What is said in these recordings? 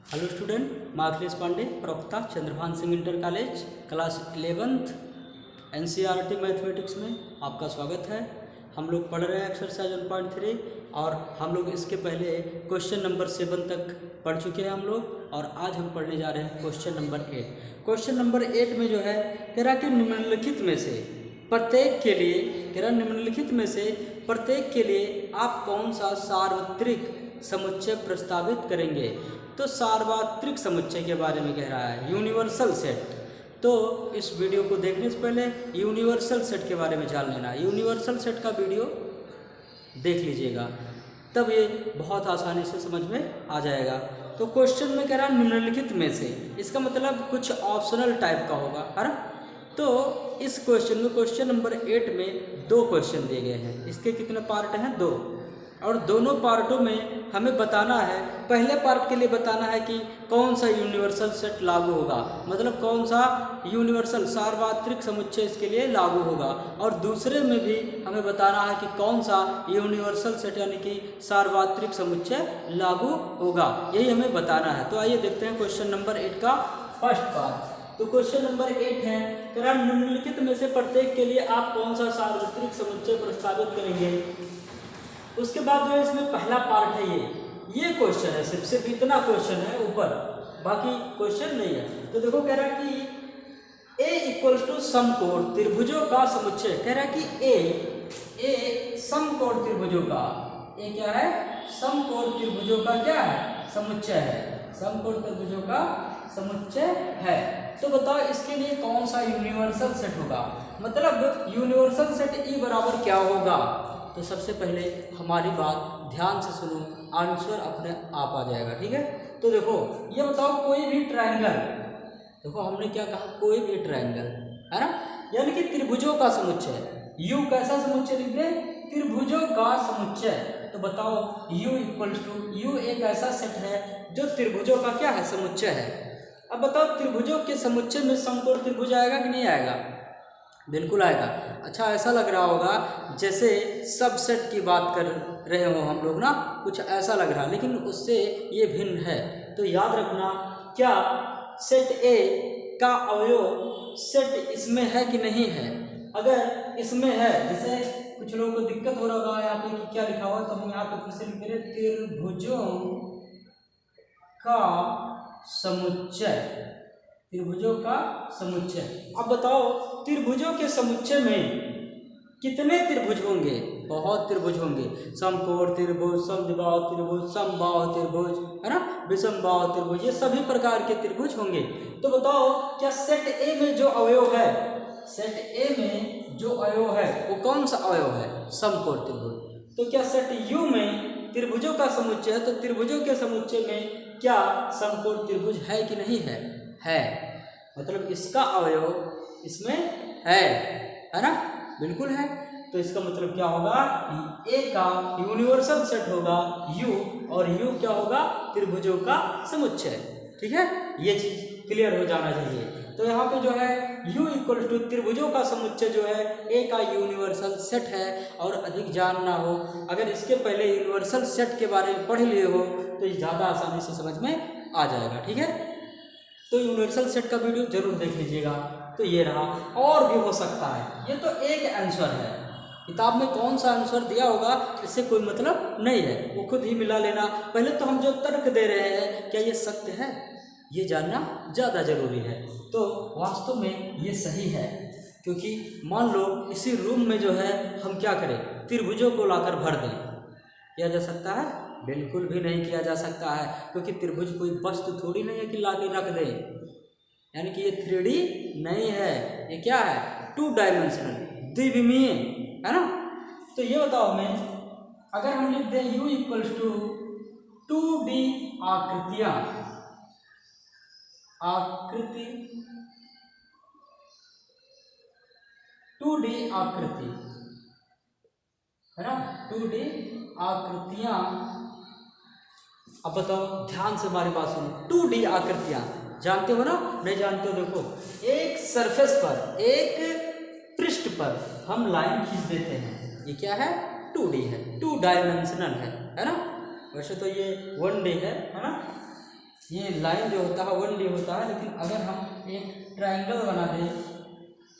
Hello student, मैं अखिलेश पांडे, प्रवक्ता Chandrabhan Singh inter college, class 11th NCERT mathematics में आपका स्वागत है। हम लोग पढ़ रहे हैं एक्सरसाइज 1.3 और हम लोग इसके पहले क्वेश्चन नंबर 7 तक पढ़ चुके हैं हम लोग, और आज हम पढ़ने जा रहे हैं क्वेश्चन नंबर 8। क्वेश्चन नंबर 8 में जो है कह रहा कि निम्नलिखित में से प्रत्येक के लिए आप कौन सा सार्वत्रिक समुच्चय प्रस्तावित करेंगे। तो सार्वत्रिक समुच्चय के बारे में कह रहा है, यूनिवर्सल सेट। तो इस वीडियो को देखने से पहले यूनिवर्सल सेट के बारे में जान लेना। यूनिवर्सल सेट का वीडियो देख लीजिएगा, तब ये बहुत आसानी से समझ में आ जाएगा। तो क्वेश्चन में कह रहा है निम्नलिखित में से, इसका मतलब कुछ ऑप्शनल टाइप का होगा, है ना। तो इस क्वेश्चन में, क्वेश्चन नंबर 8 में 2 क्वेश्चन दिए गए हैं। इसके कितने पार्ट हैं? 2, और दोनों पार्टों में हमें बताना है। पहले पार्ट के लिए बताना है कि कौन सा यूनिवर्सल सेट लागू होगा, मतलब कौन सा यूनिवर्सल सार्वत्रिक समुच्चय इसके लिए लागू होगा, और दूसरे में भी हमें बताना है कि कौन सा यूनिवर्सल सेट यानी कि सार्वत्रिक समुच्चय लागू होगा, यही हमें बताना है। तो आइए देखते हैं क्वेश्चन नंबर 8 का फर्स्ट पार्ट। तो क्वेश्चन नंबर 8 है, निम्नलिखित में से प्रत्येक के लिए आप कौन सा सार्वत्रिक समुच्चय प्रस्तावित करेंगे। उसके बाद जो है इसमें पहला पार्ट है, ये क्वेश्चन है, सिर्फ इतना क्वेश्चन है ऊपर, बाकी क्वेश्चन नहीं है। तो देखो कह रहा है कि A इक्वल्स टू समकोण त्रिभुजों का समुच्चय। कह रहा है कि A समकोण त्रिभुजों का, A क्या है? समकोण त्रिभुजों का क्या है? समुच्चय है। समकोण त्रिभुजों का समुच्चय है। तो बताओ इसके लिए कौन सा यूनिवर्सल सेट होगा, मतलब यूनिवर्सल सेट E बराबर क्या होगा। तो सबसे पहले हमारी बात ध्यान से सुनो, आंसर अपने आप आ जाएगा, ठीक है। तो देखो ये बताओ कोई भी ट्रायंगल, देखो हमने क्या कहा, कोई भी ट्रायंगल, है ना, यानी कि त्रिभुजों का समुच्चय। U कैसा समुच्चय लिख दे? त्रिभुजों का समुच्चय। तो बताओ U इक्वल्स टू, U एक ऐसा सेट है जो त्रिभुजों का क्या है? समुच्चय है। अब बताओ त्रिभुजों के समुच्चय में समकोण त्रिभुज आएगा कि नहीं आएगा? बिल्कुल आएगा। अच्छा, ऐसा लग रहा होगा जैसे सबसेट की बात कर रहे हो हम लोग ना, कुछ ऐसा लग रहा है, लेकिन उससे ये भिन्न है। तो याद रखना, क्या सेट ए का अवयव सेट इसमें है कि नहीं है। अगर इसमें है, जैसे कुछ लोगों को दिक्कत हो रहा होगा यहाँ पे कि क्या लिखा हुआ, तो हम यहाँ पे फिर से लिख रहे त्रिभुजों का समुच्चय, त्रिभुजों का समुच्चय। अब बताओ त्रिभुजों के समुच्चय में कितने त्रिभुज होंगे? बहुत त्रिभुज होंगे। समकोण त्रिभुज, समद्विबाहु त्रिभुज, समबाहु त्रिभुज, है ना, विषमबाहु त्रिभुज, ये सभी प्रकार के त्रिभुज होंगे। तो बताओ क्या सेट ए में जो अवयव है, सेट ए में जो अवयव है वो कौन सा अवयव है? समकोण त्रिभुज। तो क्या सेट यू में त्रिभुजों का समुच्चय है, तो त्रिभुजों के समुच्चय में क्या समकोण त्रिभुज है कि नहीं है? है, मतलब इसका अवयव इसमें है ना, बिल्कुल है। तो इसका मतलब क्या होगा, ए का यूनिवर्सल सेट होगा U, और U क्या होगा? त्रिभुजों का समुच्चय, ठीक है। ये चीज क्लियर हो जाना चाहिए। तो यहाँ पे जो है U इक्वल टू त्रिभुजों का समुच्चय जो है A का यूनिवर्सल सेट है। और अधिक जानना हो, अगर इसके पहले यूनिवर्सल सेट के बारे में पढ़ लिए हो तो ज़्यादा आसानी से समझ में आ जाएगा, ठीक है। तो यूनिवर्सल सेट का वीडियो जरूर देख लीजिएगा। तो ये रहा, और भी हो सकता है, ये तो एक आंसर है। किताब में कौन सा आंसर दिया होगा इससे कोई मतलब नहीं है, वो खुद ही मिला लेना। पहले तो हम जो तर्क दे रहे हैं क्या ये सत्य है, ये जानना ज़्यादा जरूरी है। तो वास्तव में ये सही है, क्योंकि मान लो इसी रूम में जो है हम क्या करें, त्रिभुजों को लाकर भर दें, किया जा सकता है? बिल्कुल भी नहीं किया जा सकता है, क्योंकि त्रिभुज कोई वस्तु थोड़ी नहीं है कि ला के रख दें। यानी कि ये 3D नहीं है, ये क्या है? 2 डायमेंशनल, द्विविमीय, है ना। तो ये बताओ हमें, अगर हम लिख दें U इक्वल्स टू 2D आकृतियां, आकृति 2D आकृति, है ना, 2D आकृतियां। अब बताओ ध्यान से हमारी बात सुनो, 2D आकृतियां जानते हो ना? नहीं जानते हो, देखो एक सरफेस पर, एक पृष्ठ पर हम लाइन खींच देते हैं, ये क्या है? 2D है, 2 डायमेंशनल है ना। वैसे तो ये 1D है ना। ये लाइन जो होता है 1D होता है, लेकिन अगर हम एक ट्रायंगल बना दें,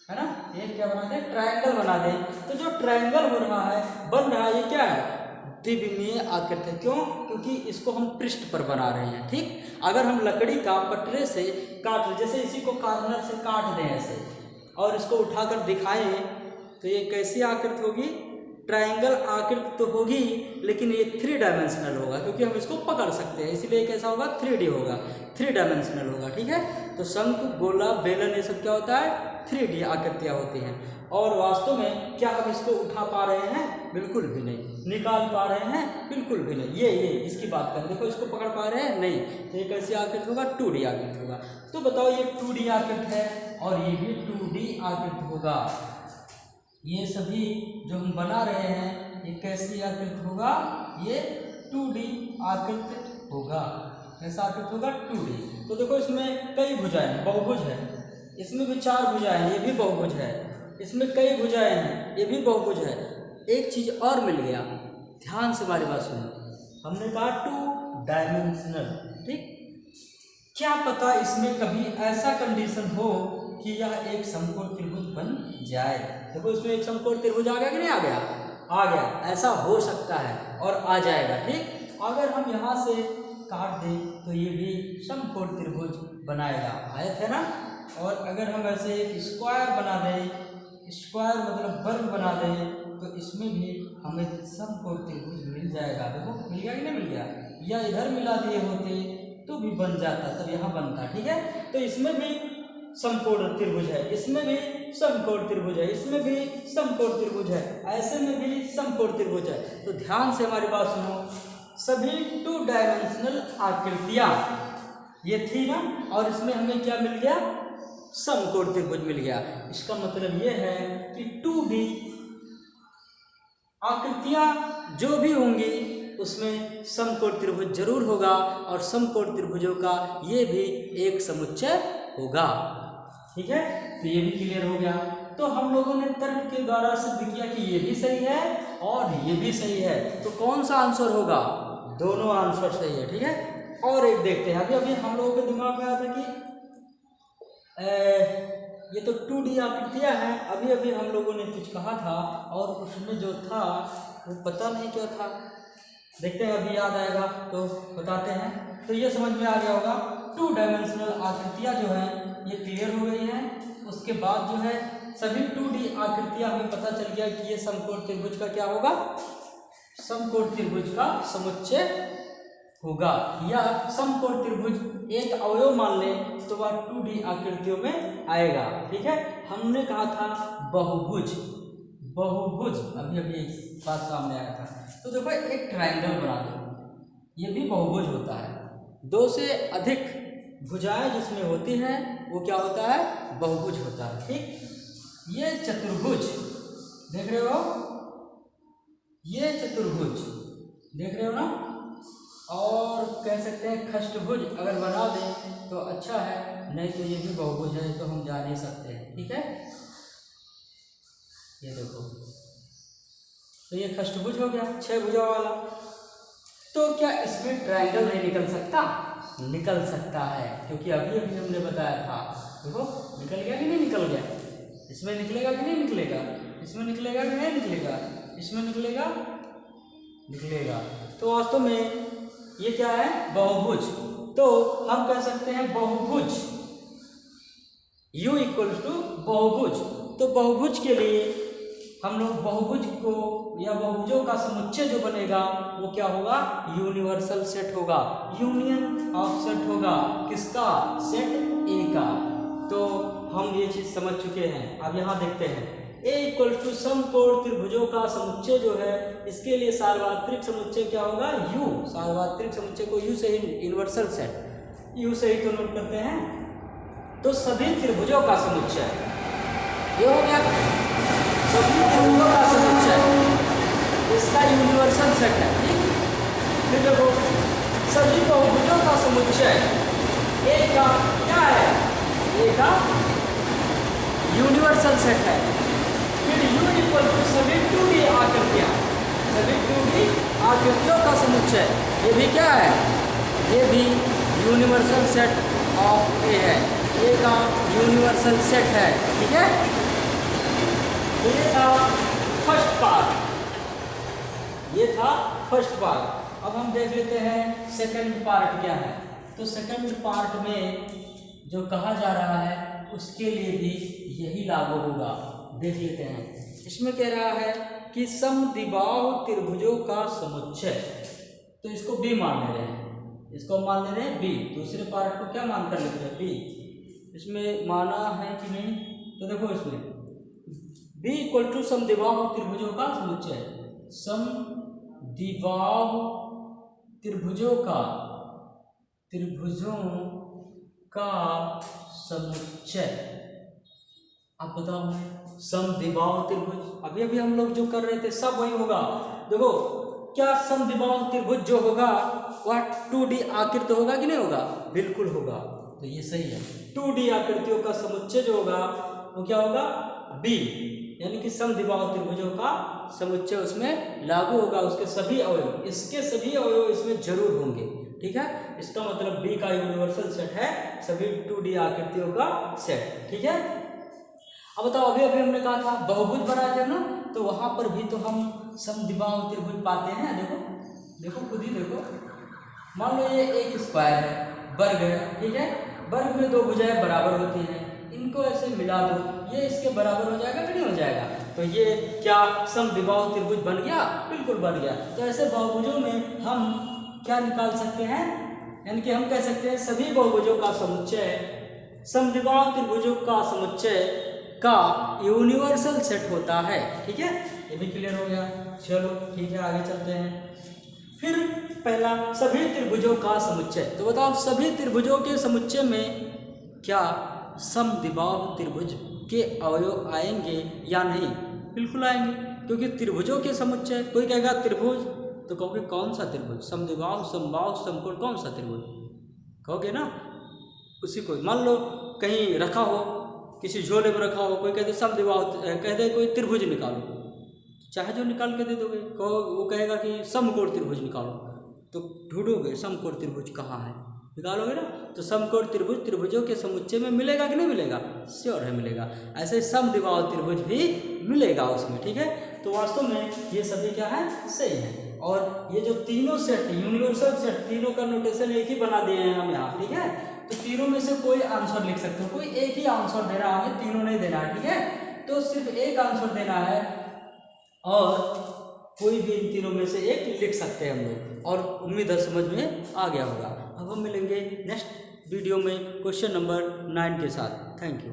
है ना, एक क्या बना दें, ट्रायंगल बना दें, तो जो ट्रायंगल हो रहा है, बन रहा है, ये क्या है, द्विविमीय आकृति है। क्यों? क्योंकि इसको हम पृष्ठ पर बना रहे हैं। ठीक, अगर हम लकड़ी का पटरे से काट, जैसे इसी को कार्नर से काट दें ऐसे और इसको उठाकर दिखाएं, तो ये कैसी आकृति होगी, ट्रायंगल आकृति तो होगी, लेकिन ये 3 डायमेंशनल होगा, क्योंकि हम इसको पकड़ सकते हैं, इसलिए कैसा होगा, 3D होगा, 3 डायमेंशनल होगा। ठीक है, तो शंख, गोला, बेलन, ये सब क्या होता है, 3D आकृतियाँ होती हैं। और वास्तव में क्या हम इसको उठा पा रहे हैं? बिल्कुल भी नहीं। निकाल पा रहे हैं? बिल्कुल भी नहीं। ये इसकी बात करें, देखो इसको पकड़ पा रहे हैं? नहीं। तो ये कैसी आकृति होगा? 2D आकृति होगा। तो बताओ, ये 2D आकृति है और ये भी 2D आकृति होगा। ये सभी जो हम बना रहे हैं, ये कैसी आकृति होगा? ये 2D आकृति होगा। कैसा आकृति होगा? 2D। तो देखो इसमें कई भुजाएं हैं, बहुभुज है, इसमें भी 4 भुजाएं हैं, ये भी बहुभुज है, इसमें कई भुजाएं हैं, ये भी बहुभुज है। एक चीज और मिल गया, ध्यान से हमारी बात सुनो, हमने कहा 2 डायमेंशनल। ठीक, क्या पता इसमें कभी ऐसा कंडीशन हो कि यह एक समकोण त्रिभुज बन जाए। देखो इसमें एक समकोण त्रिभुज आ गया कि नहीं आ गया? आ गया। ऐसा हो सकता है और आ जाएगा। ठीक, अगर हम यहाँ से काट दें तो ये भी समकोण त्रिभुज बनाएगा, आया था ना। और अगर हम ऐसे एक स्क्वायर बना दें, स्क्वायर मतलब वर्ग बना दें, तो इसमें भी हमें समकोण त्रिभुज मिल जाएगा। देखो मिल गया कि नहीं मिल गया? या इधर मिला दिए होते तो भी बन जाता, तब यहाँ बनता। ठीक है, तो इसमें भी समकोण त्रिभुज है, इसमें भी समकोण त्रिभुज है, इसमें भी समकोण त्रिभुज है, ऐसे में भी समकोण त्रिभुज है। तो ध्यान से हमारी बात सुनो, सभी 2 डायमेंशनल आकृतियां ये थी ना, और इसमें हमें क्या मिल गया? समकोण त्रिभुज मिल गया। इसका मतलब ये है कि 2D आकृतियां जो भी होंगी उसमें समकोण त्रिभुज जरूर होगा, और समकोण त्रिभुजों का ये भी एक समुच्चय होगा। ठीक है, तो ये भी क्लियर हो गया। तो हम लोगों ने तर्क के द्वारा सिद्ध किया कि ये भी सही है और ये भी सही है। तो कौन सा आंसर होगा? दोनों आंसर सही है। ठीक है, और एक देखते हैं। अभी हम लोगों के दिमाग में आया था कि ये तो 2D आकृतियाँ हैं। अभी हम लोगों ने कुछ कहा था और उसमें जो था वो पता नहीं क्या था, देखते हैं, अभी याद आएगा तो बताते हैं। तो ये समझ में आ गया होगा, 2 डायमेंशनल आकृतियाँ जो हैं ये क्लियर हो गई हैं। उसके बाद जो है सभी 2D आकृतियाँ हमें पता चल गया कि ये समकोण त्रिभुज का क्या होगा? समकोण त्रिभुज का समुच्चय होगा, या समकोण त्रिभुज एक अवयव मान लें तो वह 2D आकृतियों में आएगा। ठीक है, हमने कहा था बहुभुज, बहुभुज अभी बात सामने आया था। तो देखो एक ट्रायंगल बना दो, ये भी बहुभुज होता है। 2 से अधिक भुजाएं जिसमें होती हैं वो क्या होता है? बहुभुज होता है। ठीक, ये चतुर्भुज देख रहे हो, ये चतुर्भुज देख रहे हो ना, और कह सकते हैं खष्टभुज अगर बना दें तो अच्छा है, नहीं तो ये भी बहुभुज है, तो हम जा नहीं सकते हैं। ठीक है, ये देखो, तो ये खष्टभुज हो गया, 6 भुजा वाला। तो क्या इसमें ट्रायंगल नहीं निकल सकता? निकल सकता है, क्योंकि अभी हमने बताया था। देखो निकल गया कि नहीं निकल गया? इसमें निकलेगा कि नहीं निकलेगा? इसमें निकलेगा कि नहीं निकलेगा? इसमें निकलेगा, निकलेगा। तो वास्तव में ये क्या है? बहुभुज। तो हम कह सकते हैं बहुभुज, U = बहुभुज। तो बहुभुज के लिए हम लोग बहुभुज को या बहुभुजों का समुच्चय जो बनेगा वो क्या होगा? यूनिवर्सल सेट होगा, यूनियन ऑफ सेट होगा। किसका? सेट A का। तो हम ये चीज समझ चुके हैं। अब यहाँ देखते हैं, A = समकोण त्रिभुजों का समुच्चय जो है, इसके लिए सार्वत्रिक समुच्चय क्या होगा? U। सार्वत्रिक समुच्चय को U से ही, यूनिवर्सल सेट U से ही तो नोट करते हैं। तो सभी त्रिभुजों का समुच्चय ये हो गया, सभी त्रिभुजों का समुच्चय, इसका यूनिवर्सल सेट है। ठीक, फिर देखो सभी बहुभुजों का समुच्चय A का क्या है? A का यूनिवर्सल सेट है। फिर U = सभी 2D आकृतियाँ, सभी 2D आकृतियों का समुच्चय, ये भी क्या है? ये भी यूनिवर्सल सेट ऑफ ए है, ए का यूनिवर्सल सेट है, ठीक है। ये था फर्स्ट पार्ट, ये था फर्स्ट पार्ट। अब हम देख लेते हैं सेकंड पार्ट क्या है। तो सेकंड पार्ट में जो कहा जा रहा है उसके लिए भी यही लागू होगा, देख लेते हैं। इसमें कह रहा है कि समद्विबाहु त्रिभुजों का समुच्चय, तो इसको बी मान ले रहे हैं, इसको मान ले रहे हैं बी। दूसरे पार्ट को क्या मान कर लेते हैं, बी। इसमें माना है कि नहीं, तो देखो इसमें बी इक्वल टू समद्विबाहु त्रिभुजों का समुच्चय, समद्विबाहु त्रिभुजों का समुच्चय। आप बताओ, समद्विबाहु त्रिभुज, अभी अभी हम लोग जो कर रहे थे सब वही होगा। देखो क्या समद्विबाहु त्रिभुज जो होगा वह 2D आकृति होगा कि नहीं होगा, बिल्कुल होगा। तो ये सही है, 2D आकृतियों का समुच्चय जो होगा वो क्या होगा, बी, यानी कि समद्विबाहु त्रिभुजों का समुच्चय उसमें लागू होगा। उसके सभी अवयव, इसके सभी अवयव इसमें जरूर होंगे, ठीक है। इसका मतलब बी का यूनिवर्सल सेट है सभी 2D आकृतियों का सेट, ठीक है। अब बताओ, अभी अभी हमने कहा था बहुभुज बनाए थे ना, तो वहां पर भी तो हम समद्विबाहु त्रिभुज पाते हैं। देखो देखो खुद ही देखो, मान लो ये एक स्क्वायर है, वर्ग है, ठीक है। वर्ग में दो भुजाएं बराबर होती हैं, इनको ऐसे मिला दो, ये इसके बराबर हो जाएगा कि नहीं हो जाएगा। तो ये क्या समद्विबाहु त्रिभुज बन गया, बिल्कुल बन गया। तो ऐसे बहुभुजों में हम क्या निकाल सकते हैं, यानी कि हम कह सकते हैं सभी बहुभुजों का समुच्चय समद्विबाहु त्रिभुजों का समुच्चय का यूनिवर्सल सेट होता है, ठीक है। ये भी क्लियर हो गया। चलो ठीक है, आगे चलते हैं। फिर पहला, सभी त्रिभुजों का समुच्चय। तो बताओ सभी त्रिभुजों के समुच्चय में क्या समद्विबाहु त्रिभुज के अवयव आएंगे या नहीं, बिल्कुल आएंगे, क्योंकि त्रिभुजों के समुच्चय। कोई कहेगा त्रिभुज, तो कहोगे कौन सा त्रिभुज, समद्विबाहु, समबाहु, समकोण, कौन सा त्रिभुज कहोगे ना, उसी को। मान लो कहीं रखा हो, किसी झोले में रखा हो, कोई कहते समद्विबाहु, कहते कोई त्रिभुज निकालो, चाहे जो निकाल के दे दोगे। कहो, वो कहेगा कि समकोण त्रिभुज निकालो, तो ढूंढोगे समकोण त्रिभुज कहाँ है, निकालोगे ना। तो समकोण त्रिभुज त्रिभुजों के समुच्चय में मिलेगा कि नहीं मिलेगा, श्योर है मिलेगा। ऐसे समद्विबाहु त्रिभुज भी मिलेगा उसमें, ठीक है। तो वास्तव में ये सभी क्या है, सही है। और ये जो तीनों सेट, यूनिवर्सल सेट, तीनों का नोटेशन एक ही बना दिए हैं हम यहाँ, ठीक है। तो तीनों में से कोई आंसर लिख सकते हो, कोई एक ही आंसर देना है, हमें तीनों नहीं देना है, ठीक है। तो सिर्फ एक आंसर देना है और कोई भी इन तीनों में से एक लिख सकते हैं हम लोग। और उम्मीद है समझ में आ गया होगा। अब हम मिलेंगे नेक्स्ट वीडियो में क्वेश्चन नंबर 9 के साथ। Thank you.